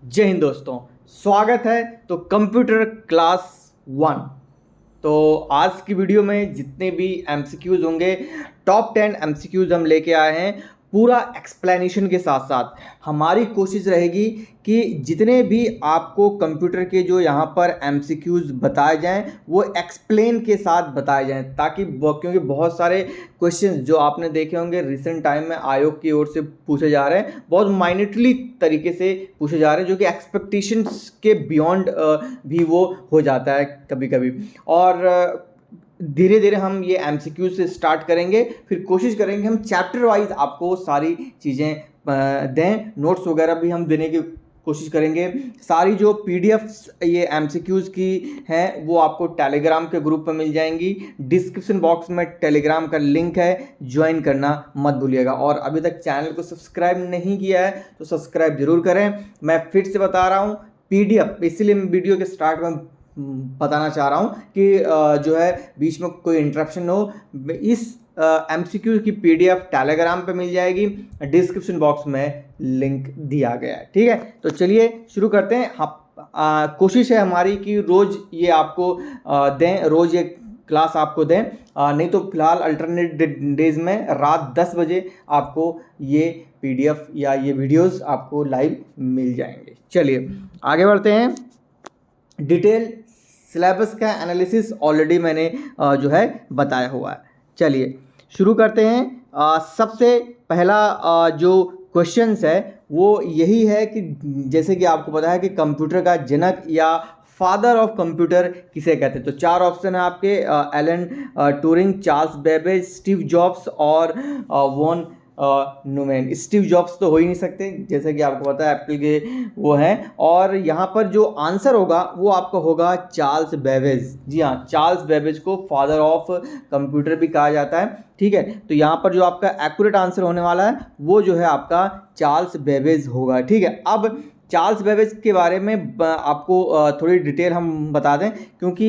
जय हिंद दोस्तों, स्वागत है। तो कंप्यूटर क्लास 1। तो आज की वीडियो में जितने भी एमसीक्यूज होंगे, टॉप 10 एमसीक्यूज हम लेके आए हैं पूरा एक्सप्लेनेशन के साथ साथ। हमारी कोशिश रहेगी कि जितने भी आपको कंप्यूटर के जो यहाँ पर एमसीक्यूज बताए जाएं वो एक्सप्लेन के साथ बताए जाएं, ताकि क्योंकि बहुत सारे क्वेश्चंस जो आपने देखे होंगे रिसेंट टाइम में आयोग की ओर से पूछे जा रहे हैं, बहुत माइन्यूटली तरीके से पूछे जा रहे हैं, जो कि एक्सपेक्टेशंस के बियॉन्ड भी वो हो जाता है कभी कभी। और धीरे धीरे हम ये एमसीक्यू से स्टार्ट करेंगे, फिर कोशिश करेंगे हम चैप्टर वाइज आपको सारी चीज़ें दें, नोट्स वगैरह भी हम देने की कोशिश करेंगे। सारी जो पीडीएफ्स ये एमसीक्यूज़ की हैं वो आपको टेलीग्राम के ग्रुप में मिल जाएंगी। डिस्क्रिप्शन बॉक्स में टेलीग्राम का लिंक है, ज्वाइन करना मत भूलिएगा। और अभी तक चैनल को सब्सक्राइब नहीं किया है तो सब्सक्राइब जरूर करें। मैं फिर से बता रहा हूँ, पीडीएफ, इसलिए मैं वीडियो के स्टार्ट में बताना चाह रहा हूँ कि जो है बीच में कोई इंटरप्शन न हो। इस एमसीक्यू की पीडीएफ टेलीग्राम पे मिल जाएगी, डिस्क्रिप्शन बॉक्स में लिंक दिया गया है। ठीक है, तो चलिए शुरू करते हैं। कोशिश है हमारी कि रोज़ ये आपको दें, रोज़ ये क्लास आपको दें, नहीं तो फिलहाल अल्टरनेट डेज में रात 10 बजे आपको ये पीडीएफ या ये वीडियोस आपको लाइव मिल जाएंगे। चलिए आगे बढ़ते हैं। डिटेल सिलेबस का एनालिसिस ऑलरेडी मैंने जो है बताया हुआ है। चलिए शुरू करते हैं। सबसे पहला जो क्वेश्चंस है वो यही है कि जैसे कि आपको पता है कि कंप्यूटर का जनक या फादर ऑफ कंप्यूटर किसे कहते हैं। तो चार ऑप्शन है आपके, Alan Turing, Charles Babbage, Steve jobs और वॉन न्यूमैन। स्टीव जॉब्स तो हो ही नहीं सकते, जैसे कि आपको पता है एप्पल के वो हैं। और यहाँ पर जो आंसर होगा वो आपका होगा चार्ल्स बेबेज। जी हाँ, चार्ल्स बेबेज को फादर ऑफ कंप्यूटर भी कहा जाता है। ठीक है, तो यहाँ पर जो आपका एक्यूरेट आंसर होने वाला है वो जो है आपका चार्ल्स बेबेज होगा। ठीक है, अब चार्ल्स बेबेज के बारे में आपको थोड़ी डिटेल हम बता दें, क्योंकि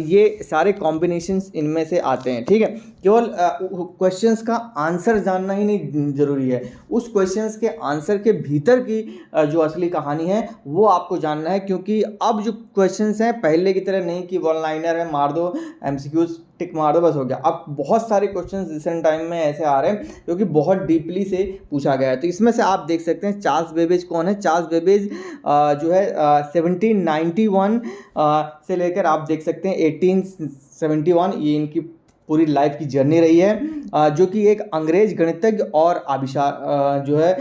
ये सारे कॉम्बिनेशंस इनमें से आते हैं। ठीक है, केवल क्वेश्चंस का आंसर जानना ही नहीं ज़रूरी है, उस क्वेश्चंस के आंसर के भीतर की जो असली कहानी है वो आपको जानना है। क्योंकि अब जो क्वेश्चंस हैं पहले की तरह नहीं कि वन लाइनर है, मार दो एमसीक्यूज, टिक मार दो, बस हो गया। अब बहुत सारे क्वेश्चंस रिसेंट टाइम में ऐसे आ रहे हैं जो कि बहुत डीपली से पूछा गया है। तो इसमें से आप देख सकते हैं चार्ल्स बेबेज कौन है। चार्ल्स बेबेज जो है 1791 से लेकर आप देख सकते हैं 1871, ये इनकी पूरी लाइफ की जर्नी रही है। जो कि एक अंग्रेज गणितज्ञ और आविष्कार जो है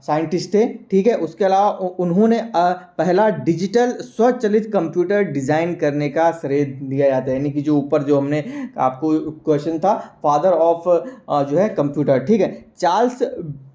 साइंटिस्ट थे। ठीक है, उसके अलावा उन्होंने पहला डिजिटल स्वचालित कंप्यूटर डिज़ाइन करने का श्रेय दिया जाता है, यानी कि जो ऊपर जो हमने आपको क्वेश्चन था, फादर ऑफ जो है कंप्यूटर। ठीक है, चार्ल्स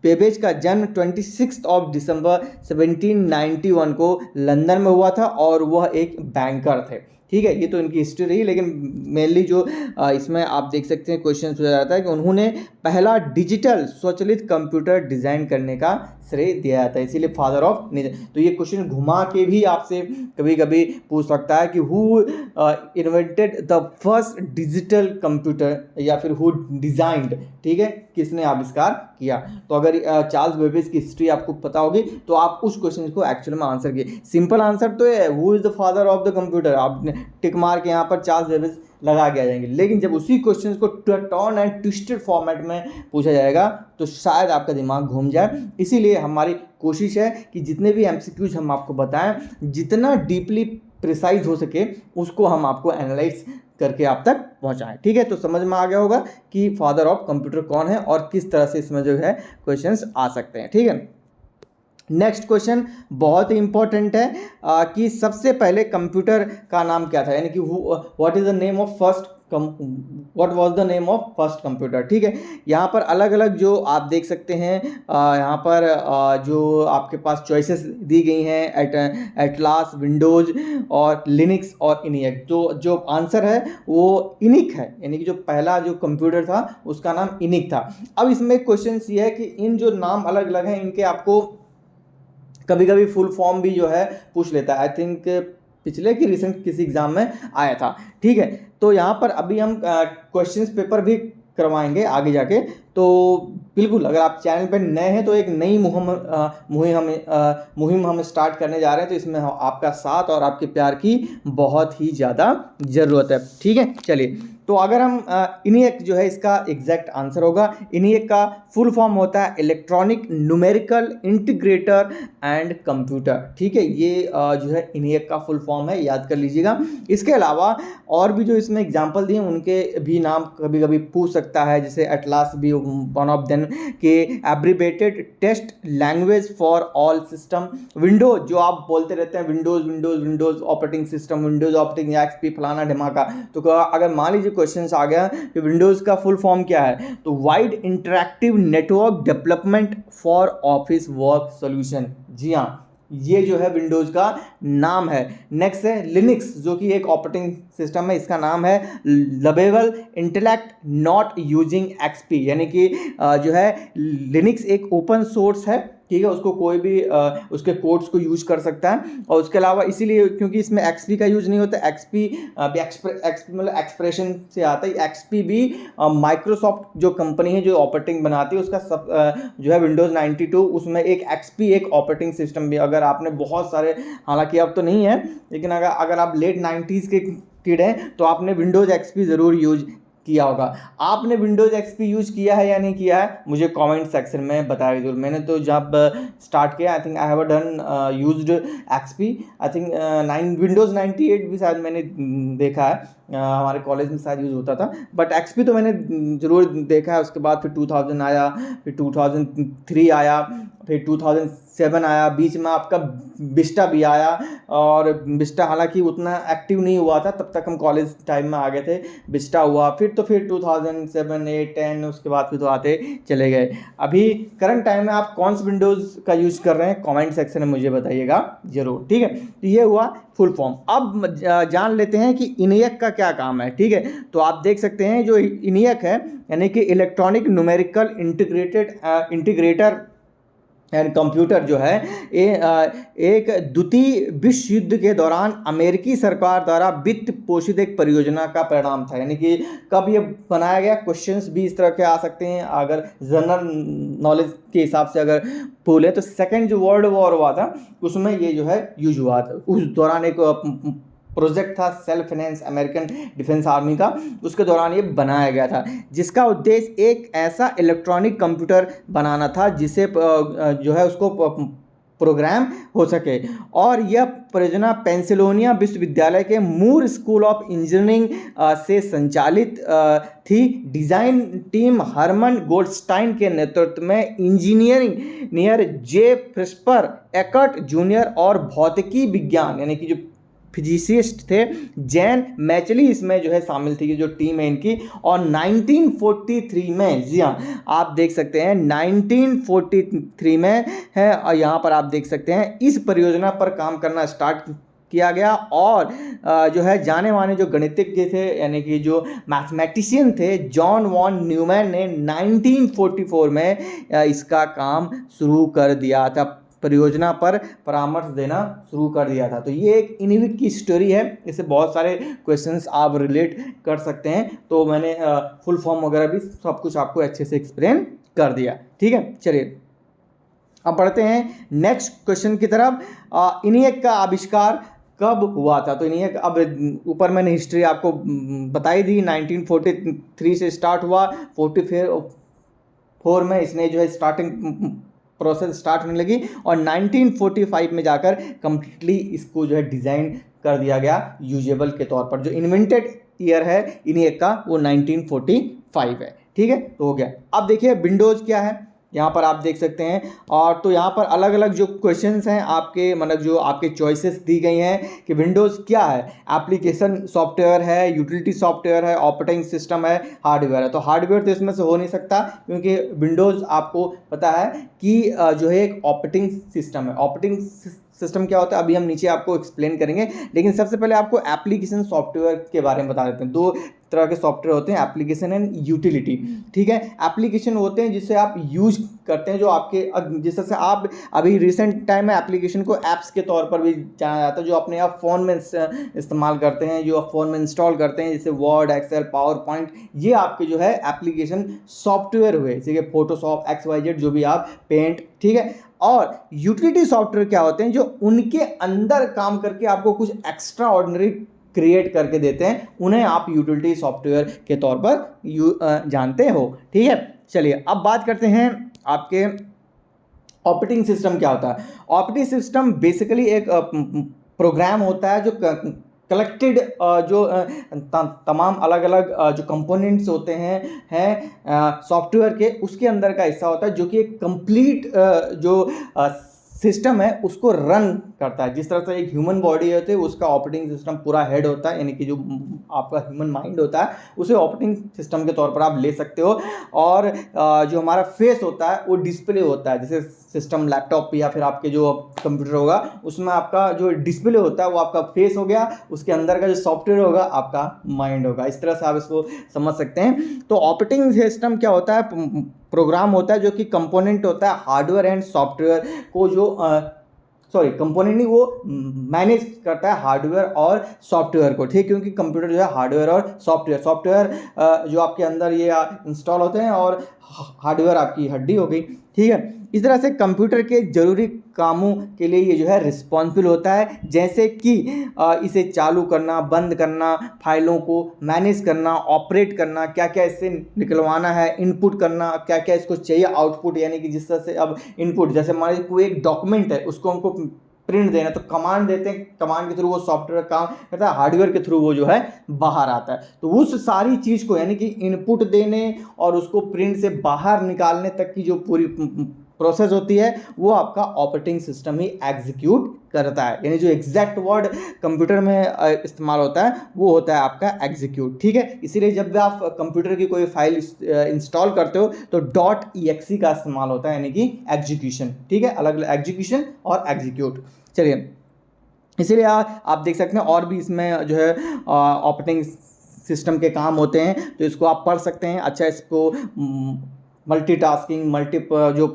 बेबेज का जन्म 26 दिसंबर 1791 को लंदन में हुआ था और वह एक बैंकर थे। ठीक है, ये तो इनकी हिस्ट्री रही, लेकिन मेनली जो इसमें आप देख सकते हैं क्वेश्चन पूछा जाता है कि उन्होंने पहला डिजिटल स्वचालित कंप्यूटर डिज़ाइन करने का श्रेय दिया जाता है, इसीलिए फादर ऑफ। तो ये क्वेश्चन घुमा के भी आपसे कभी कभी पूछ सकता है कि who invented the first digital computer, या फिर हु डिजाइंड, ठीक है, किसने आविष्कार किया। तो अगर चार्ल्स बेबेज की हिस्ट्री आपको पता होगी तो आप उस क्वेश्चन को एक्चुअल में आंसर किए। सिंपल आंसर तो है who is the father of the computer, आप टिक मार के यहाँ पर चार्ल्स बेबेज लगा के आ जाएंगे। लेकिन जब उसी क्वेश्चन को टर्न एंड ट्विस्टेड फॉर्मेट में पूछा जाएगा तो शायद आपका दिमाग घूम जाए। इसीलिए हमारी कोशिश है कि जितने भी एमसीक्यूज हम आपको बताएं, जितना डीपली प्रिसाइज हो सके उसको हम आपको एनालाइज करके आप तक पहुंचाएं। ठीक है, तो समझ में आ गया होगा कि फादर ऑफ कंप्यूटर कौन है और किस तरह से इसमें जो है क्वेश्चंस आ सकते हैं। ठीक है, नेक्स्ट क्वेश्चन बहुत ही इंपॉर्टेंट है कि सबसे पहले कंप्यूटर का नाम क्या था, यानी कि what is the name of first what was the name of first computer. ठीक है, यहाँ पर अलग अलग जो आप देख सकते हैं, यहाँ पर जो आपके पास चॉइसेस दी गई हैं, एटलास, विंडोज और लिनक्स और इनिक। तो जो आंसर है वो इनिक है, यानी कि जो पहला जो कंप्यूटर था उसका नाम इनिक था। अब इसमें क्वेश्चन ये है कि इन जो नाम अलग अलग हैं इनके आपको कभी कभी फुल फॉर्म भी जो है पूछ लेता है। आई थिंक पिछले की रिसेंट किसी एग्जाम में आया था। ठीक है, तो यहाँ पर अभी हम क्वेश्चंस पेपर भी करवाएंगे आगे जाके। तो बिल्कुल, अगर आप चैनल पर नए हैं तो एक नई मुहिम हम स्टार्ट करने जा रहे हैं, तो इसमें आपका साथ और आपके प्यार की बहुत ही ज़्यादा ज़रूरत है। ठीक है, चलिए, तो अगर हम इनिएक जो है इसका एग्जैक्ट आंसर होगा। इनिएक का फुल फॉर्म होता है electronic numerical integrator and computer. ठीक है, ये जो है इनिएक का फुल फॉर्म है, याद कर लीजिएगा। इसके अलावा और भी जो इसमें एग्जांपल दिए उनके भी नाम कभी कभी पूछ सकता है, जैसे एटलास भी वन ऑफ देम के abbreviated test language for all system. Windows जो आप बोलते रहते हैं, Windows operating system, Windows operating XP फलाना ढिमाका, तो अगर मान लीजिए क्वेश्चन आ गया कि विंडोज का फुल फॉर्म क्या है, तो wide interactive network development for office work solution. जी हाँ, ये जो है विंडोज का नाम है। नेक्स्ट है लिनक्स, जो कि एक ऑपरेटिंग सिस्टम है, इसका नाम है lovable intellect not using XP, यानी कि जो है लिनक्स एक ओपन सोर्स है। ठीक है, उसको कोई भी उसके कोड्स को यूज कर सकता है। और उसके अलावा इसीलिए क्योंकि इसमें एक्सपी का यूज नहीं होता, एक्सपी मतलब एक्सप्रेशन से आता है। एक्सपी भी माइक्रोसॉफ्ट जो कंपनी है जो ऑपरेटिंग बनाती है, उसका सब जो है विंडोज 92, उसमें एक एक्सपी एक ऑपरेटिंग सिस्टम भी, अगर आपने बहुत सारे, हालांकि अब तो नहीं है, लेकिन अगर आप लेट 90s के किड हैं तो आपने विंडोज एक्सपी ज़रूर यूज किया होगा। आपने विंडोज एक्सपी यूज किया है या नहीं किया है, मुझे कमेंट सेक्शन में बताया जरूर। मैंने तो जब स्टार्ट किया, I think I have done used XP, I think Windows 98 भी शायद मैंने देखा है, हमारे कॉलेज में शायद यूज़ होता था, बट एक्सपी तो मैंने ज़रूर देखा है। उसके बाद फिर 2000 आया, फिर 2003 आया, फिर 2007 आया, बीच में आपका विस्टा भी आया, और विस्टा हालांकि उतना एक्टिव नहीं हुआ था, तब तक हम कॉलेज टाइम में आ गए थे। विस्टा हुआ, फिर 2007, 8, 10, उसके बाद फिर तो आते चले गए। अभी करंट टाइम में आप कौन सा विंडोज़ का यूज़ कर रहे हैं, कमेंट सेक्शन में मुझे बताइएगा जरूर। ठीक है, तो ये हुआ फुल फॉर्म। अब जान लेते हैं कि इनिएक का क्या काम है। ठीक है, तो आप देख सकते हैं जो इनिएक है, यानी कि electronic numerical integrator and computer, जो है एक द्वितीय विश्व युद्ध के दौरान अमेरिकी सरकार द्वारा वित्त पोषित एक परियोजना का परिणाम था। यानी कि कब ये बनाया गया, क्वेश्चंस भी इस तरह के आ सकते हैं अगर जनरल नॉलेज के हिसाब से अगर बोले तो। सेकेंड जो वर्ल्ड वॉर हुआ था उसमें ये जो है यूज हुआ था, उस दौरान एक प्रोजेक्ट था self finance American defence army का, उसके दौरान ये बनाया गया था, जिसका उद्देश्य एक ऐसा इलेक्ट्रॉनिक कंप्यूटर बनाना था जिसे जो है उसको प्रोग्राम हो सके। और यह परियोजना पेंसिल्वेनिया विश्वविद्यालय के मूर स्कूल ऑफ इंजीनियरिंग से संचालित थी। डिज़ाइन टीम हरमन गोल्डस्टाइन के नेतृत्व में इंजीनियर जे फ्रिस्पर एकर्ट जूनियर और भौतिकी विज्ञान यानी कि जो फिजिसिस्ट थे जैन मैचली इसमें जो है शामिल थी, जो टीम है इनकी। और 1943 में, जी हाँ आप देख सकते हैं 1943 में है, और यहाँ पर आप देख सकते हैं इस परियोजना पर काम करना स्टार्ट किया गया। और जो है जाने माने जो गणितज्ञ थे यानी कि जो मैथमेटिशियन थे जॉन वॉन न्यूमैन ने 1944 में इसका काम शुरू कर दिया था, परियोजना पर परामर्श देना शुरू कर दिया था। तो ये एक इनिविक की स्टोरी है, इससे बहुत सारे क्वेश्चंस आप रिलेट कर सकते हैं। तो मैंने फुल फॉर्म वगैरह भी सब कुछ आपको अच्छे से एक्सप्लेन कर दिया। ठीक है, चलिए अब बढ़ते हैं नेक्स्ट क्वेश्चन की तरफ। इनिएक का आविष्कार कब हुआ था? तो इनिएक, अब ऊपर मैंने हिस्ट्री आपको बताई दी, 1943 से स्टार्ट हुआ, 44 में इसने जो है स्टार्टिंग प्रोसेस स्टार्ट होने लगी, और 1945 में जाकर कंप्लीटली इसको जो है डिज़ाइन कर दिया गया यूजेबल के तौर पर। जो इन्वेंटेड ईयर है इनिएक का वो 1945 है। ठीक है, तो हो गया। अब देखिए विंडोज़ क्या है, यहाँ पर आप देख सकते हैं। और तो यहाँ पर अलग अलग जो क्वेश्चंस हैं आपके, मतलब जो आपके चॉइसेस दी गई हैं कि विंडोज़ क्या है, एप्लीकेशन सॉफ्टवेयर है, यूटिलिटी सॉफ्टवेयर है, ऑपरेटिंग सिस्टम है, हार्डवेयर है। तो हार्डवेयर तो इसमें से हो नहीं सकता, क्योंकि विंडोज़ आपको पता है कि जो है एक ऑपरेटिंग सिस्टम है। ऑपरेटिंग सिस्टम क्या होता है अभी हम नीचे आपको एक्सप्लेन करेंगे, लेकिन सबसे पहले आपको एप्लीकेशन सॉफ्टवेयर के बारे में बता देते हैं। दो तरह के सॉफ्टवेयर होते हैं, एप्लीकेशन एंड यूटिलिटी। ठीक है, एप्लीकेशन होते हैं जिसे आप यूज करते हैं, जो आपके जिस तरह से आप अभी रिसेंट टाइम में एप्लीकेशन को ऐप्स के तौर पर भी जाना जाता है, जो अपने आप फ़ोन में इस्तेमाल करते हैं, जो आप फ़ोन में इंस्टॉल करते हैं, जैसे वर्ड, एक्सेल, पावर पॉइंट, ये आपके जो है एप्लीकेशन सॉफ्टवेयर हुए, जैसे कि फोटोशॉप, XYZ, जो भी आप पेंट। ठीक है, और यूटिलिटी सॉफ्टवेयर क्या होते हैं, जो उनके अंदर काम करके आपको कुछ एक्स्ट्रा ऑर्डिनरी क्रिएट करके देते हैं, उन्हें आप यूटिलिटी सॉफ्टवेयर के तौर पर जानते हो। ठीक है, चलिए अब बात करते हैं आपके ऑपरेटिंग सिस्टम क्या होता है। ऑपरेटिंग सिस्टम बेसिकली एक प्रोग्राम होता है जो कलेक्टेड जो तमाम अलग अलग जो कंपोनेंट्स होते हैं सॉफ्टवेयर के, उसके अंदर का हिस्सा होता है, जो कि एक कंप्लीट जो सिस्टम है उसको रन करता है। जिस तरह से एक ह्यूमन बॉडी होती है, उसका ऑपरेटिंग सिस्टम पूरा हेड होता है, यानी कि जो आपका ह्यूमन माइंड होता है उसे ऑपरेटिंग सिस्टम के तौर पर आप ले सकते हो। और जो हमारा फेस होता है वो डिस्प्ले होता है, जैसे सिस्टम लैपटॉप या फिर आपके जो कंप्यूटर होगा उसमें आपका जो डिस्प्ले होता है वो आपका फेस हो गया, उसके अंदर का जो सॉफ्टवेयर होगा आपका माइंड होगा। इस तरह से आप इसको समझ सकते हैं। तो ऑपरेटिंग सिस्टम क्या होता है, प्रोग्राम होता है जो कि कंपोनेंट होता है हार्डवेयर एंड सॉफ्टवेयर को, जो कंपोनेंट नहीं, वो मैनेज करता है हार्डवेयर और सॉफ्टवेयर को। ठीक, क्योंकि कंप्यूटर जो है हार्डवेयर और सॉफ्टवेयर जो आपके अंदर ये इंस्टॉल होते हैं, और हार्डवेयर आपकी हड्डी हो गई। ठीक है, इस तरह से कंप्यूटर के जरूरी कामों के लिए ये जो है रिस्पॉन्सिबल होता है, जैसे कि इसे चालू करना, बंद करना, फाइलों को मैनेज करना, ऑपरेट करना, क्या क्या इससे निकलवाना है, इनपुट करना, क्या क्या इसको चाहिए आउटपुट, यानी कि जिस तरह से अब इनपुट, जैसे मान लीजिए कोई एक डॉक्यूमेंट है उसको हमको प्रिंट देना, तो कमांड देते हैं, कमांड के थ्रू वो सॉफ्टवेयर काम करता है, हार्डवेयर के थ्रू वो जो है बाहर आता है। तो उस सारी चीज़ को, यानी कि इनपुट देने और उसको प्रिंट से बाहर निकालने तक की जो पूरी प्रोसेस होती है, वो आपका ऑपरेटिंग सिस्टम ही एग्जीक्यूट करता है। यानी जो एग्जैक्ट वर्ड कंप्यूटर में इस्तेमाल होता है वो होता है आपका एग्जीक्यूट। ठीक है, इसीलिए जब भी आप कंप्यूटर की कोई फाइल इंस्टॉल करते हो तो .exe का इस्तेमाल होता है, यानी कि एग्जीक्यूशन। ठीक है, अलग अलग एग्जीक्यूशन और एग्जीक्यूट। चलिए, इसीलिए आप देख सकते हैं और भी इसमें जो है ऑपरेटिंग सिस्टम के काम होते हैं, तो इसको आप पढ़ सकते हैं। अच्छा, इसको मल्टीटास्किंग, जो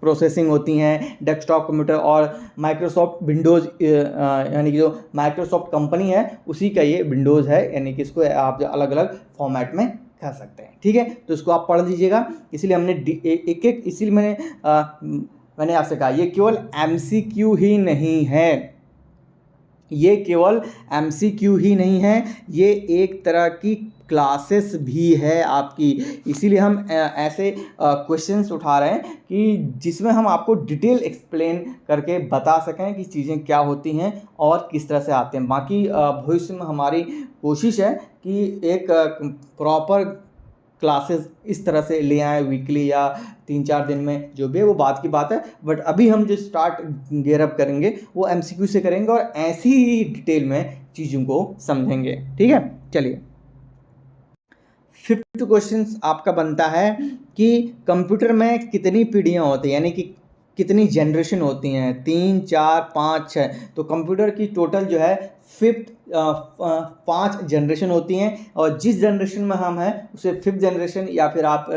प्रोसेसिंग होती हैं, डेस्कटॉप कंप्यूटर और माइक्रोसॉफ्ट विंडोज़, यानी कि जो माइक्रोसॉफ्ट कंपनी है उसी का ये विंडोज़ है, यानी कि इसको आप अलग अलग फॉर्मेट में कर सकते हैं। ठीक है, तो इसको आप पढ़ लीजिएगा। इसीलिए हमने इसीलिए मैंने आपसे कहा ये केवल MCQ ही नहीं है, ये केवल MCQ ही नहीं है, ये एक तरह की क्लासेस भी है आपकी। इसीलिए हम ऐसे क्वेश्चंस उठा रहे हैं कि जिसमें हम आपको डिटेल एक्सप्लेन करके बता सकें कि चीज़ें क्या होती हैं और किस तरह से आते हैं। बाकी भविष्य में हमारी कोशिश है कि एक प्रॉपर क्लासेस इस तरह से ले आए, वीकली या 3-4 दिन में, जो भी है वो बात की बात है। बट अभी हम जो स्टार्ट गेयर अप करेंगे वो MCQ से करेंगे और ऐसी ही डिटेल में चीज़ों को समझेंगे। ठीक है, चलिए 5th क्वेश्चन आपका बनता है कि कंप्यूटर में कितनी पीढ़ियाँ होती हैं, यानी कि कितनी जनरेशन होती हैं, 3, 4, 5, 6। तो कंप्यूटर की टोटल जो है 5 जनरेशन होती हैं, और जिस जनरेशन में हम हैं उसे 5th जनरेशन या फिर आप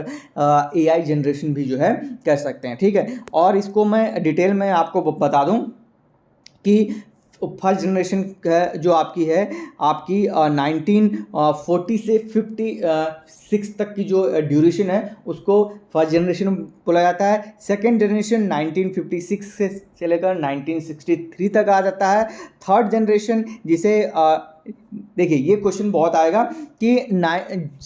AI जनरेशन भी जो है कह सकते हैं। ठीक है, और इसको मैं डिटेल में आपको बता दूं कि फर्स्ट जनरेशन जो आपकी है, आपकी 1940 से 56 तक की जो ड्यूरेशन है उसको फर्स्ट जनरेशन बोला जाता है। सेकेंड जनरेशन 1956 से लेकर 1963 तक आ जाता है। थर्ड जनरेशन जिसे देखिए, ये क्वेश्चन बहुत आएगा कि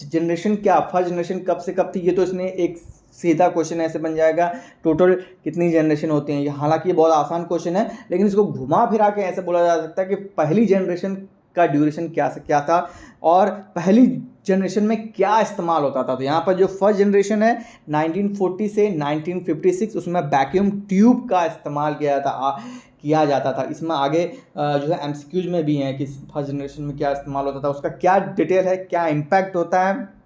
जनरेशन क्या, फर्स्ट जनरेशन कब से कब थी, ये तो इसने एक सीधा क्वेश्चन ऐसे बन जाएगा टोटल कितनी जनरेशन होती हैं। हालांकि ये बहुत आसान क्वेश्चन है, लेकिन इसको घुमा फिरा के ऐसे बोला जा सकता है कि पहली जनरेशन का ड्यूरेशन क्या से क्या था और पहली जनरेशन में क्या इस्तेमाल होता था। तो यहाँ पर जो फर्स्ट जनरेशन है 1940 से 1956, उसमें वैक्यूम ट्यूब का इस्तेमाल किया जाता था। इसमें आगे जो है MCQs में भी हैं कि फर्स्ट जनरेशन में क्या इस्तेमाल होता था, उसका क्या डिटेल है, क्या इम्पैक्ट होता है,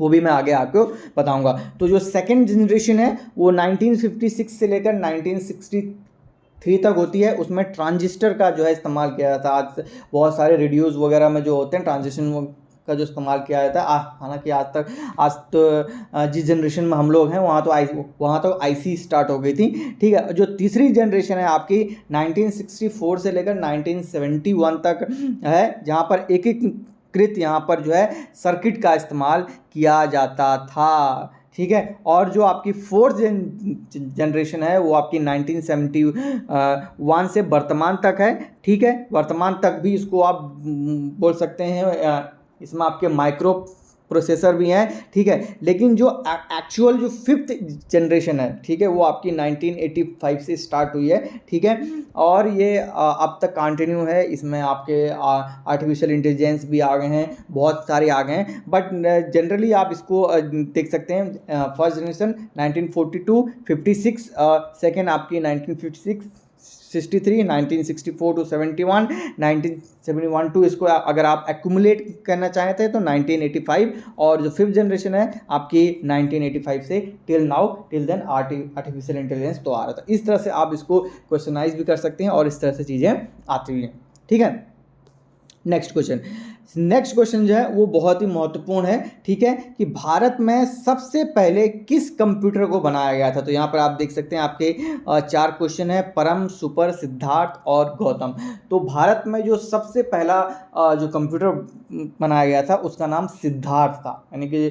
वो भी मैं आगे आपको बताऊंगा। तो जो सेकंड जनरेशन है वो 1956 से लेकर 1963 3 तक होती है, उसमें ट्रांजिस्टर का जो है इस्तेमाल किया जाता है। आज बहुत सारे रेडियोज़ वगैरह में जो होते हैं ट्रांजिशन का जो इस्तेमाल किया जाता है। हालांकि आज तो जिस जनरेशन में हम लोग हैं वहाँ तो आईसी स्टार्ट हो गई थी। ठीक है, जो तीसरी जनरेशन है आपकी 1964 से लेकर 1971 तक है, जहाँ पर एकीकृत यहाँ पर जो है सर्किट का इस्तेमाल किया जाता था। ठीक है, और जो आपकी फोर्थ जनरेशन है वो आपकी 1971 से वर्तमान तक है। ठीक है, वर्तमान तक भी इसको आप बोल सकते हैं। इसमें आपके माइक्रो प्रोसेसर भी हैं। ठीक है, लेकिन जो एक्चुअल जो फिफ्थ जनरेशन है, ठीक है, वो आपकी 1985 से स्टार्ट हुई है। ठीक है, और ये अब तक कंटिन्यू है। इसमें आपके आर्टिफिशियल इंटेलिजेंस भी आ गए हैं, बहुत सारे आ गए हैं, बट जनरली आप इसको देख सकते हैं। फर्स्ट जनरेशन 1942, 56, सेकेंड आपकी 1956, 63, 1964 टू 71, 1971 टू इसको अगर आप एक्यूमुलेट करना चाहते हैं तो 1985, और जो फिफ्थ जनरेशन है आपकी 1985 से till now, till then artificial intelligence तो आ रहा था। इस तरह से आप इसको क्वेश्चनाइज भी कर सकते हैं और इस तरह से चीज़ें आती हैं। ठीक है, नेक्स्ट क्वेश्चन जो है वो बहुत ही महत्वपूर्ण है। ठीक है, कि भारत में सबसे पहले किस कंप्यूटर को बनाया गया था। तो यहाँ पर आप देख सकते हैं आपके 4 क्वेश्चन है, परम, सुपर, सिद्धार्थ और गौतम। तो भारत में जो सबसे पहला जो कंप्यूटर बनाया गया था उसका नाम सिद्धार्थ था, यानी कि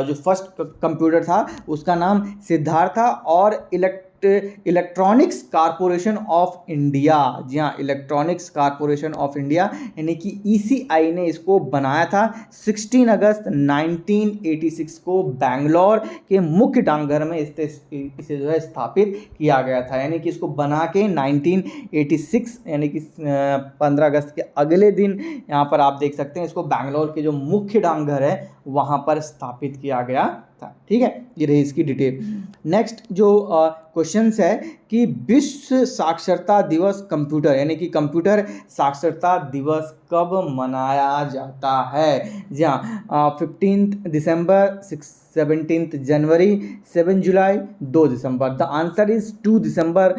जो फर्स्ट कंप्यूटर था उसका नाम सिद्धार्थ था। और इलेक्ट्रॉनिक्स कारपोरेशन ऑफ इंडिया, जी हाँ, इलेक्ट्रॉनिक्स कारपोरेशन ऑफ इंडिया यानी कि ईसीआई ने इसको बनाया था 16 अगस्त 1986 को बेंगलोर के मुख्य डाकघर में इसे जो है स्थापित किया गया था। यानी कि इसको बना के 1986 यानी कि 15 अगस्त के अगले दिन यहाँ पर आप देख सकते हैं इसको बेंगलोर के जो मुख्य डाकघर है वहाँ पर स्थापित किया गया था। ठीक है, ये रही इसकी डिटेल। नेक्स्ट जो क्वेश्चंस है कि विश्व साक्षरता दिवस कंप्यूटर यानी कि कंप्यूटर साक्षरता दिवस कब मनाया जाता है। जी हाँ, 15 दिसंबर, 17 जनवरी, 7 जुलाई, 2 दिसंबर। द आंसर इज 2 दिसंबर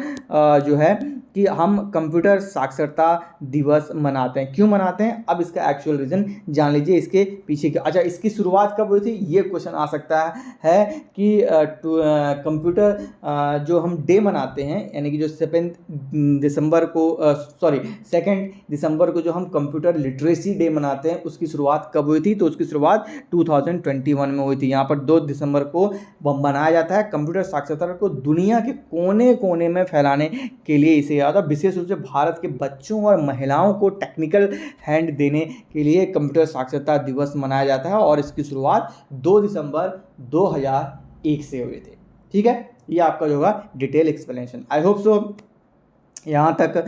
जो है कि हम कंप्यूटर साक्षरता दिवस मनाते हैं। क्यों मनाते हैं, अब इसका एक्चुअल रीज़न जान लीजिए इसके पीछे का। अच्छा, इसकी शुरुआत कब हुई थी, ये क्वेश्चन आ सकता है कि कंप्यूटर जो हम डे मनाते हैं यानी कि जो 2 दिसंबर को जो हम कंप्यूटर लिटरेसी डे मनाते हैं उसकी शुरुआत कब हुई थी। तो उसकी शुरुआत 2021 में हुई थी। यहाँ पर 2 दिसंबर को मनाया जाता है। कंप्यूटर साक्षरता को दुनिया के कोने कोने में फैलाने के लिए इसे याद है, विशेष रूप से भारत के बच्चों और महिलाओं को टेक्निकल हैंड देने के लिए कंप्यूटर साक्षरता दिवस मनाया जाता है और इसकी शुरुआत 2 दिसंबर 2001 से हुई थी। ठीक है, ये आपका जो होगा detail explanation. I hope so यहाँ तक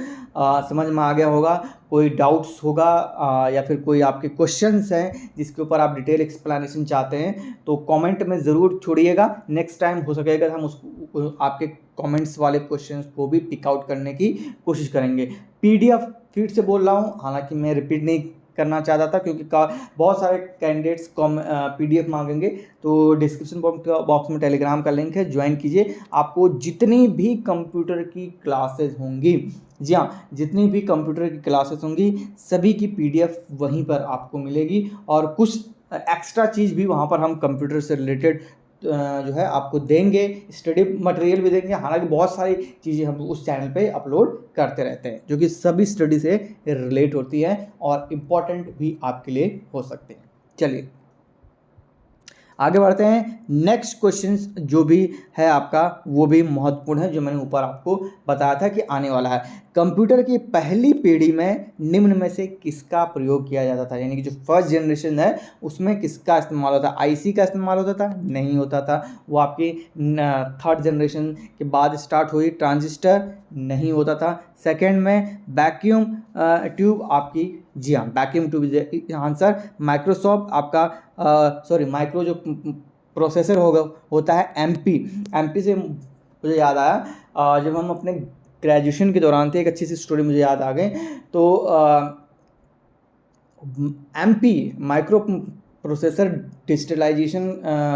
समझ में आ गया होगा। कोई डाउट्स होगा या फिर कोई आपके क्वेश्चंस हैं जिसके ऊपर आप डिटेल एक्सप्लेनेशन चाहते हैं तो कमेंट में ज़रूर छोड़िएगा। नेक्स्ट टाइम हो सकेगा हम उसको आपके कमेंट्स वाले क्वेश्चंस को भी पिक आउट करने की कोशिश करेंगे। पीडीएफ फिर से बोल रहा हूँ, हालांकि मैं रिपीट नहीं करना चाहता था क्योंकि बहुत सारे कैंडिडेट्स पीडीएफ मांगेंगे। तो डिस्क्रिप्शन बॉक्स में टेलीग्राम का लिंक है, ज्वाइन कीजिए। आपको जितनी भी कंप्यूटर की क्लासेस होंगी, जी हाँ, जितनी भी कंप्यूटर की क्लासेस होंगी सभी की पीडीएफ वहीं पर आपको मिलेगी और कुछ एक्स्ट्रा चीज़ भी वहाँ पर हम कंप्यूटर से रिलेटेड जो है आपको देंगे, स्टडी मटेरियल भी देंगे। हालांकि बहुत सारी चीज़ें हम उस चैनल पे अपलोड करते रहते हैं जो कि सभी स्टडी से रिलेट होती है और इम्पॉर्टेंट भी आपके लिए हो सकते हैं। चलिए आगे बढ़ते हैं। नेक्स्ट क्वेश्चन जो भी है आपका वो भी महत्वपूर्ण है, जो मैंने ऊपर आपको बताया था कि आने वाला है। कंप्यूटर की पहली पीढ़ी में निम्न में से किसका प्रयोग किया जाता था, यानी कि जो फर्स्ट जनरेशन है उसमें किसका इस्तेमाल होता था। आईसी का इस्तेमाल होता था, नहीं होता था। वो आपकी थर्ड जनरेशन के बाद स्टार्ट हुई। ट्रांजिस्टर नहीं होता था। सेकेंड में वैक्यूम ट्यूब आपकी, जी हाँ, वैक्यूम ट्यूब आंसर। माइक्रोसॉफ्ट आपका माइक्रो जो प्रोसेसर होता है एमपी से मुझे याद आया जब हम अपने ग्रेजुएशन के दौरान थे, एक अच्छी सी स्टोरी मुझे याद आ गई। तो एमपी माइक्रो प्रोसेसर डिजिटलाइजेशन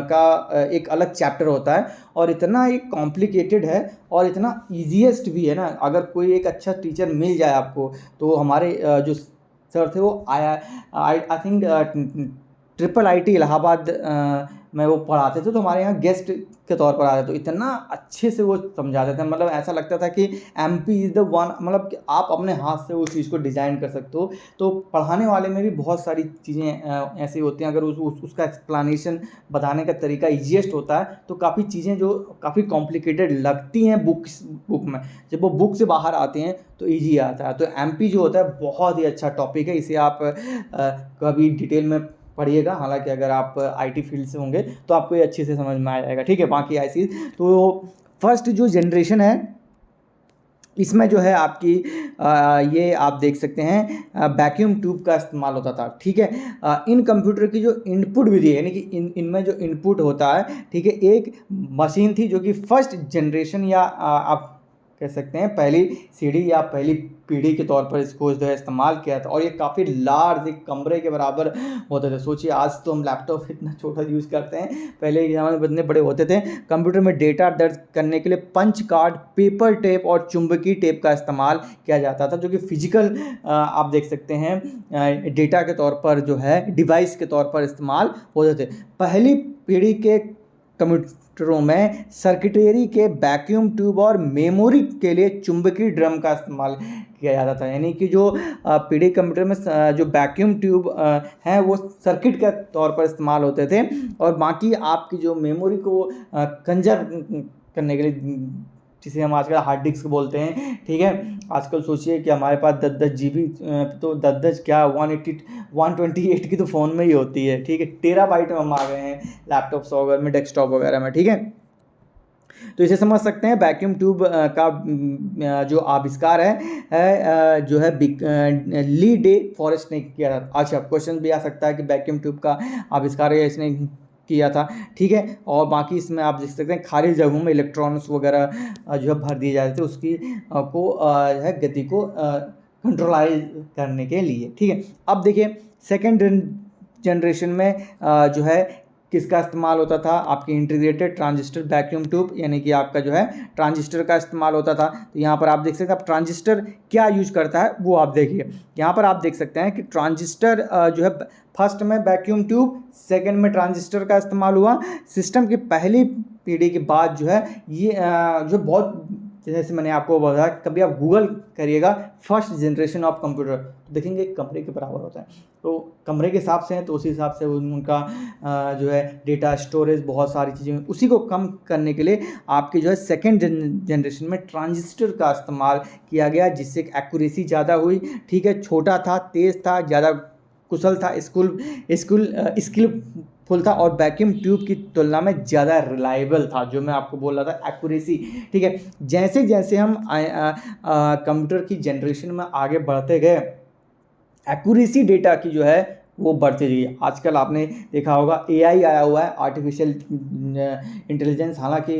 का एक अलग चैप्टर होता है, और इतना एक कॉम्प्लिकेटेड है और इतना ईजीएस्ट भी है ना। अगर कोई एक अच्छा टीचर मिल जाए आपको, तो हमारे जो सर थे वो आई थिंक IIT इलाहाबाद में वो पढ़ाते थे, तो हमारे यहाँ गेस्ट के तौर पर आते, तो इतना अच्छे से वो समझाते थे, मतलब ऐसा लगता था कि MP इज़ द वन, मतलब कि आप अपने हाथ से उस चीज़ को डिज़ाइन कर सकते हो। तो पढ़ाने वाले में भी बहुत सारी चीज़ें ऐसी होती हैं, अगर उसका एक्सप्लेनेशन बताने का तरीका ईजीएस्ट होता है, तो काफ़ी चीज़ें जो काफ़ी कॉम्प्लिकेटेड लगती हैं बुक में, जब वो बुक से बाहर आती हैं तो ईजी आता है। तो MP जो होता है बहुत ही अच्छा टॉपिक है, इसे आप कभी डिटेल में पढ़िएगा। हालांकि अगर आप IT फील्ड से होंगे तो आपको ये अच्छे से समझ में आ जाएगा, ठीक है। बाकी ऐसी तो फर्स्ट जो जनरेशन है इसमें जो है आपकी ये आप देख सकते हैं वैक्यूम ट्यूब का इस्तेमाल होता था, ठीक है। इन कंप्यूटर की जो इनपुट विधि है, यानी कि इनमें जो इनपुट होता है, ठीक है, एक मशीन थी जो कि फर्स्ट जनरेशन या आप कह सकते हैं पहली सीढ़ी या पहली पीढ़ी के तौर पर इसको जो है इस्तेमाल किया था, और ये काफ़ी लार्ज एक कमरे के बराबर होते थे। सोचिए आज तो हम लैपटॉप इतना छोटा यूज़ करते हैं, पहले के ज़माने में इतने बड़े होते थे। कंप्यूटर में डेटा दर्ज करने के लिए पंच कार्ड, पेपर टेप और चुंबकीय टेप का इस्तेमाल किया जाता था, जो कि फिजिकल आप देख सकते हैं डेटा के तौर पर जो है डिवाइस के तौर पर इस्तेमाल होते थे। पहली पीढ़ी के कंप्यूटरों में सर्किटरी के वैक्यूम ट्यूब और मेमोरी के लिए चुंबकीय ड्रम का इस्तेमाल किया जाता था, यानी कि जो पीढ़ी कंप्यूटर में जो वैक्यूम ट्यूब हैं वो सर्किट के तौर पर इस्तेमाल होते थे, और बाकी आपकी जो मेमोरी को कंजर्व करने के लिए, जिसे हम आजकल हार्ड डिस्क बोलते हैं, ठीक है। आजकल सोचिए कि हमारे पास 10-10 GB, तो 10-10 क्या 128 की तो फ़ोन में ही होती है, ठीक है। टेराबाइट में हम आ गए हैं लैपटॉप्स वगैरह में, डेस्कटॉप वगैरह में, ठीक है। तो इसे समझ सकते हैं वैक्यूम ट्यूब का जो आविष्कार है जो है ली डे फॉरेस्ट ने किया था। अच्छा, क्वेश्चन भी आ सकता है कि वैक्यूम ट्यूब का आविष्कार है इसने किया था, ठीक है। और बाकी इसमें आप देख सकते हैं खाली जगहों में इलेक्ट्रॉन्स वगैरह जो है भर दिए जाते थे, उसकी को है गति को कंट्रोलाइज करने के लिए, ठीक है। अब देखिए सेकेंड जनरेशन में जो है किसका इस्तेमाल होता था, आपकी इंटीग्रेटेड ट्रांजिस्टर वैक्यूम ट्यूब, यानी कि आपका जो है ट्रांजिस्टर का इस्तेमाल होता था। तो यहाँ पर आप देख सकते हैं, अब ट्रांजिस्टर क्या यूज करता है वो आप देखिए। यहाँ पर आप देख सकते हैं कि ट्रांजिस्टर जो है फर्स्ट में वैक्यूम ट्यूब, सेकंड में ट्रांजिस्टर का इस्तेमाल हुआ। सिस्टम की पहली पीढ़ी के बाद जो है ये जो बहुत, जैसे मैंने आपको बताया, कभी आप गूगल करिएगा फर्स्ट जनरेशन ऑफ कंप्यूटर, तो देखेंगे कमरे के बराबर होता है। तो कमरे के हिसाब से हैं, तो उसी हिसाब से उनका जो है डेटा स्टोरेज, बहुत सारी चीज़ें, उसी को कम करने के लिए आपकी जो है सेकेंड जनरेशन में ट्रांजिस्टर का इस्तेमाल किया गया, जिससे एक्यूरेसी ज़्यादा हुई, ठीक है। छोटा था, तेज़ था, ज़्यादा कुशल था, स्किलफुल था, और वैक्यूम ट्यूब की तुलना में ज़्यादा रिलायबल था, जो मैं आपको बोल रहा था एक्यूरेसी, ठीक है। जैसे जैसे हम कंप्यूटर की जनरेशन में आगे बढ़ते गए, एक्यूरेसी डेटा की जो है वो बढ़ती रही। आजकल आपने देखा होगा AI आया हुआ है, आर्टिफिशियल इंटेलिजेंस। हालांकि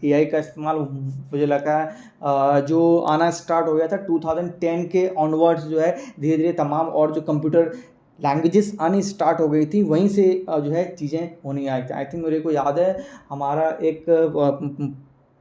AI का इस्तेमाल मुझे लगा है जो आना स्टार्ट हो गया था 2010 के ऑनवर्ड्स, जो है धीरे धीरे तमाम और जो कंप्यूटर लैंग्वेजेस आनी स्टार्ट हो गई थी, वहीं से जो है चीज़ें होनी आई थी। आई थिंक मेरे को याद है हमारा एक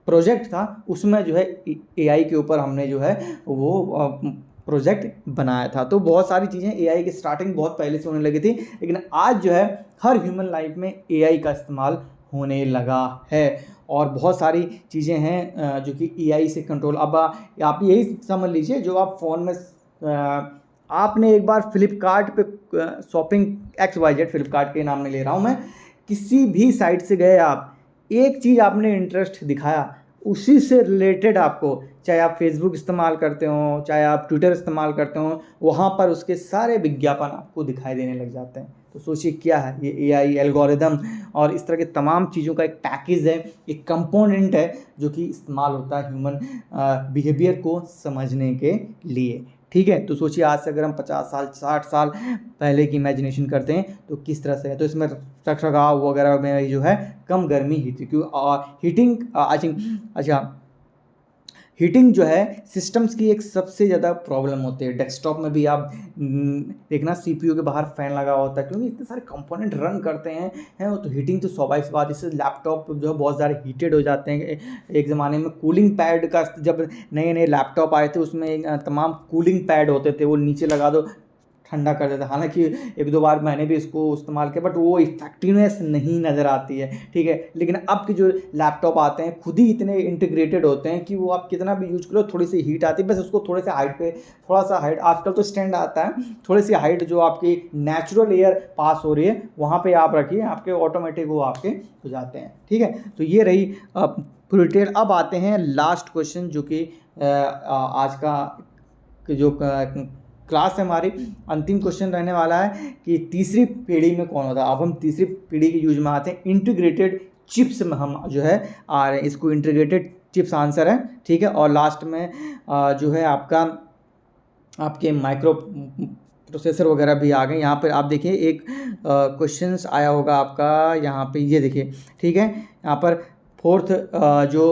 प्रोजेक्ट था, उसमें जो है AI के ऊपर हमने जो है वो प्रोजेक्ट बनाया था। तो बहुत सारी चीज़ें AI की स्टार्टिंग बहुत पहले से होने लगी थी, लेकिन आज जो है हर ह्यूमन लाइफ में AI का इस्तेमाल होने लगा है, और बहुत सारी चीज़ें हैं जो कि AI से कंट्रोल। अब आप यही समझ लीजिए, जो आप फ़ोन में आपने एक बार फ्लिपकार्ट पे शॉपिंग XYZ, फ्लिपकार्ट के नाम में ले रहा हूँ मैं, किसी भी साइट से गए आप, एक चीज़ आपने इंटरेस्ट दिखाया, उसी से रिलेटेड आपको, चाहे आप फेसबुक इस्तेमाल करते हो, चाहे आप ट्विटर इस्तेमाल करते हो, वहाँ पर उसके सारे विज्ञापन आपको दिखाई देने लग जाते हैं। तो सोचिए क्या है ये AI एल्गोरिदम, और इस तरह के तमाम चीज़ों का एक पैकेज है, एक कंपोनेंट है, जो कि इस्तेमाल होता है ह्यूमन बिहेवियर को समझने के लिए, ठीक है। तो सोचिए आज से अगर हम 50 साल 60 साल पहले की इमेजिनेशन करते हैं तो किस तरह से है। तो इसमें रखरखाव वगैरह में जो है कम गर्मी हीट, क्यों हीटिंग आई थिंक, अच्छा हीटिंग जो है सिस्टम्स की एक सबसे ज़्यादा प्रॉब्लम होती है। डेस्कटॉप में भी आप देखना सीपीयू के बाहर फ़ैन लगा होता है, क्योंकि इतने सारे कंपोनेंट रन करते हैं वो तो हीटिंग तो स्वाभाविक सी बात। इससे लैपटॉप जो है बहुत ज़्यादा हीटेड हो जाते हैं। एक ज़माने में कूलिंग पैड का, जब नए नए लैपटॉप आए थे उसमें तमाम कूलिंग पैड होते थे, वो नीचे लगा दो ठंडा कर देता। हालांकि एक दो बार मैंने भी इसको इस्तेमाल किया, बट वो इफेक्टिवनेस नहीं नज़र आती है, ठीक है। लेकिन अब के जो लैपटॉप आते हैं खुद ही इतने इंटीग्रेटेड होते हैं कि वो आप कितना भी यूज करो थोड़ी सी हीट आती है, बस उसको थोड़े से हाइट पे, थोड़ा सा हाइट, आजकल तो स्टैंड आता है, थोड़ी सी हाइट जो आपकी नेचुरल एयर पास हो रही है वहाँ पर आप रखिए, आपके ऑटोमेटिक वो आपके हो जाते हैं, ठीक है। तो ये रही पूरी डिटेल। अब आते हैं लास्ट क्वेश्चन, जो कि आज का जो क्लास है हमारी अंतिम क्वेश्चन रहने वाला है कि तीसरी पीढ़ी में कौन होता है। अब हम तीसरी पीढ़ी के यूज में आते हैं। इंटीग्रेटेड चिप्स में हम जो है आ रहे हैं, इसको इंटीग्रेटेड चिप्स आंसर है, ठीक है। और लास्ट में जो है आपके माइक्रो प्रोसेसर वगैरह भी आ गए। यहाँ पर आप देखिए एक क्वेश्चंस आया होगा आपका, यहाँ पे ये देखिए, ठीक है। यहाँ पर फोर्थ जो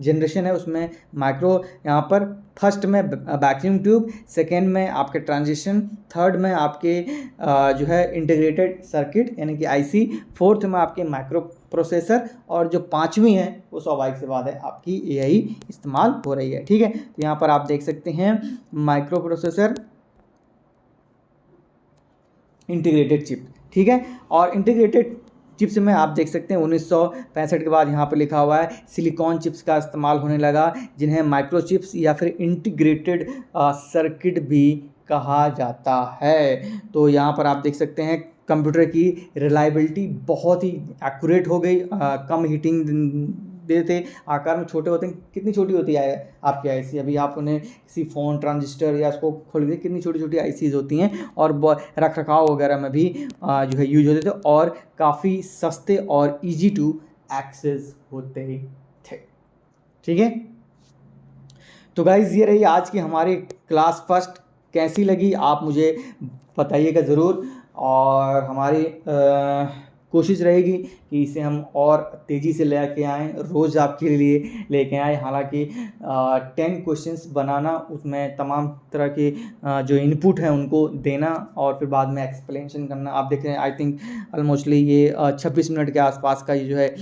जनरेशन है उसमें माइक्रो, यहाँ पर फर्स्ट में वैक्यूम ट्यूब, सेकेंड में आपके ट्रांजिशन, थर्ड में आपके जो है इंटीग्रेटेड सर्किट यानी कि आईसी, फोर्थ में आपके माइक्रो प्रोसेसर, और जो पांचवी है वो स्वाभाविक सी बात है आपकी एआई इस्तेमाल हो रही है, ठीक है। तो यहाँ पर आप देख सकते हैं माइक्रो प्रोसेसर, इंटीग्रेटेड चिप, ठीक है। और इंटीग्रेटेड चिप्स में आप देख सकते हैं 1965 के बाद यहाँ पर लिखा हुआ है सिलिकॉन चिप्स का इस्तेमाल होने लगा, जिन्हें माइक्रो चिप्स या फिर इंटीग्रेटेड सर्किट भी कहा जाता है। तो यहाँ पर आप देख सकते हैं कंप्यूटर की रिलायबिलिटी बहुत ही एक्यूरेट हो गई, कम हीटिंग देते, आकार में छोटे होते हैं। कितनी छोटी होती है आपकी आईसी, अभी आप उन्हें किसी फ़ोन ट्रांजिस्टर या उसको खोल के कितनी छोटी छोटी आईसीज होती हैं, और रख रखाव वगैरह में भी जो है यूज होते थे, और काफ़ी सस्ते और इजी टू एक्सेस होते थे, ठीक है। तो गाइज ये रही आज की हमारी क्लास फर्स्ट। कैसी लगी आप मुझे बताइएगा ज़रूर, और हमारी कोशिश रहेगी कि इसे हम और तेज़ी से लेके आएँ, रोज़ आपके लिए लेके आएँ। हालांकि 10 क्वेश्चंस बनाना, उसमें तमाम तरह के जो इनपुट हैं उनको देना, और फिर बाद में एक्सप्लेनेशन करना। आप देख रहे हैं आई थिंक ऑलमोस्टली ये 26 मिनट के आसपास का ये जो है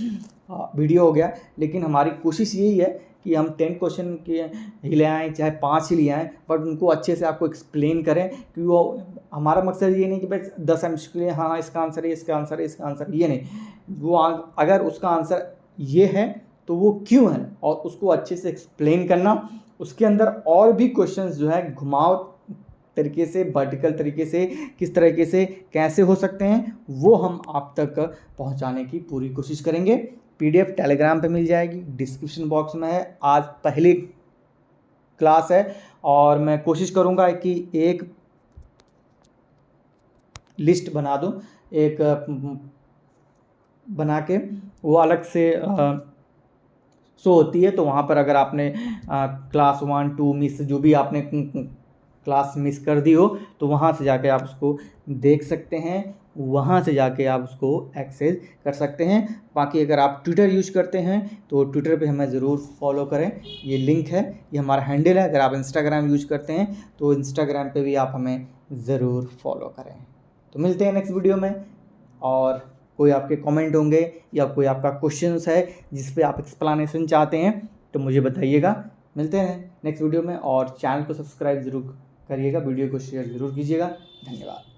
वीडियो हो गया। लेकिन हमारी कोशिश यही है कि हम 10 क्वेश्चन के ही ले आएँ, चाहे 5 ही ले आएँ, बट उनको अच्छे से आपको एक्सप्लेन करें। क्योंकि वो हमारा मकसद ये नहीं कि बस 10 एमसीक्यू के लिए हाँ इसका आंसर है, इसका आंसर है, इसका आंसर, ये नहीं। वो अगर उसका आंसर ये है तो वो क्यों है, और उसको अच्छे से एक्सप्लेन करना। उसके अंदर और भी क्वेश्चंस जो है घुमाव तरीके से, वर्टिकल तरीके से, किस तरीके से कैसे हो सकते हैं, वो हम आप तक पहुंचाने की पूरी कोशिश करेंगे। पीडीएफ टेलीग्राम पे मिल जाएगी, डिस्क्रिप्शन बॉक्स में है। आज पहली क्लास है, और मैं कोशिश करूंगा कि एक लिस्ट बना दूं, एक बना के वो अलग से शो होती है। तो वहाँ पर अगर आपने क्लास 1, 2 मिस, जो भी आपने क्लास मिस कर दी हो, तो वहाँ से जाके आप उसको देख सकते हैं, वहाँ से जाके आप उसको एक्सेस कर सकते हैं। बाकी अगर आप ट्विटर यूज करते हैं तो ट्विटर पे हमें ज़रूर फॉलो करें, ये लिंक है, ये हमारा हैंडल है। अगर आप इंस्टाग्राम यूज करते हैं तो इंस्टाग्राम पे भी आप हमें ज़रूर फॉलो करें। तो मिलते हैं नेक्स्ट वीडियो में, और कोई आपके कमेंट होंगे या कोई आपका क्वेश्चंस है जिस पे आप एक्सप्लेनेशन चाहते हैं तो मुझे बताइएगा। मिलते हैं नेक्स्ट वीडियो में, और चैनल को सब्सक्राइब ज़रूर करिएगा, वीडियो को शेयर ज़रूर कीजिएगा। धन्यवाद।